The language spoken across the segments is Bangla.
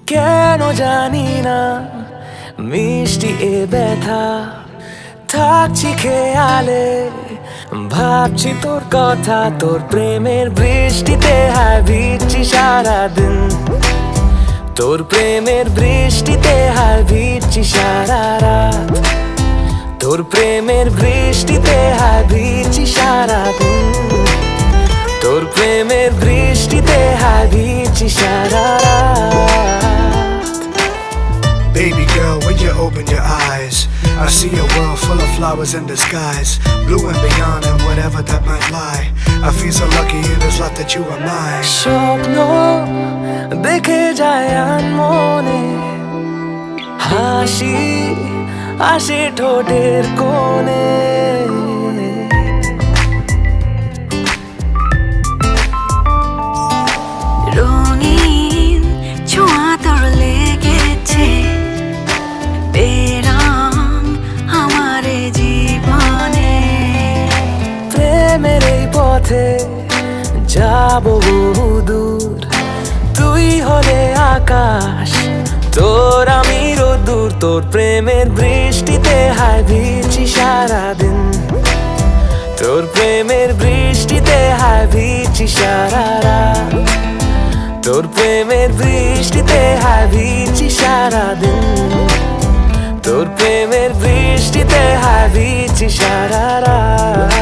কেন জানি না মিষ্টি এ ব্যথা থাকছি খেয়ালে ভাবছি তোর কথা তোর প্রেমের বৃষ্টিতে হায় ভিজছি সারাদিন তোর প্রেমের বৃষ্টিতে হায় ভিজছি সারা রাত তোর প্রেমের বৃষ্টিতে হায় ভিজছি সারাদিন তোর প্রেমের বৃষ্টিতে হায় ভিজছি সারা রাত Baby girl, when you open your eyes, I see a world full of flowers in the skies, blue and beyond and whatever that might lie. I feel so lucky in this life that you are mine. স্বপ্ন দেখে যায় মনে হাসি আসে ঠোঁটের কোণে রঙিন ছোঁয়া তোর লেগেছে বেরং আমার জীবনে প্রেমের এই পথে যাব বহুদূর তুই হলে আকাশ তোর আমি রোদ্দুর তোর প্রেমের বৃষ্টিতে হায় ভিজছি সারাদিন তোর প্রেমের বৃষ্টিতে হায় ভিজছি সারা রাত তোর প্রেমের বৃষ্টিতে হায় ভিজছি সারাদিন তোর প্রেমের বৃষ্টিতে হায় ভিজছি সারা রাত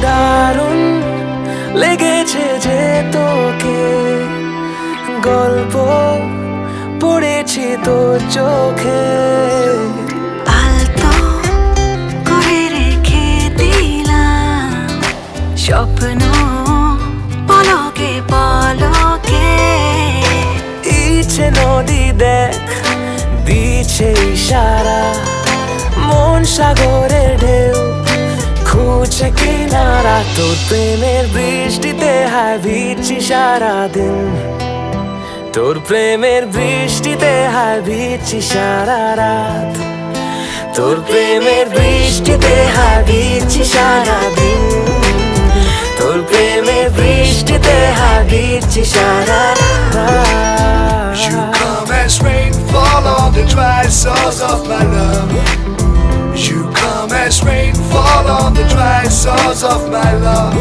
দারুণ লেগেছে যে তোকে গল্প পড়েছি তোর চোখে আলতো করে রেখে দিলাম স্বপ্ন পলকে পলকে ইচ্ছে নদী দেখ দিচ্ছে ইশারা মন সাগরের ঢেউ খুঁজছে কিনারা তোর প্রেমের বৃষ্টিতে হায় ভিজছি সারাদিন তোর প্রেমের বৃষ্টিতে হায় ভিজছি সারা রাত তোর প্রেমের বৃষ্টিতে হায় ভিজছি সারাদিন তোর প্রেমের বৃষ্টিতে হায় ভিজছি সারা রাত You come as rainfall on the dry source of my love. You come as rainfall on the dry source of my love.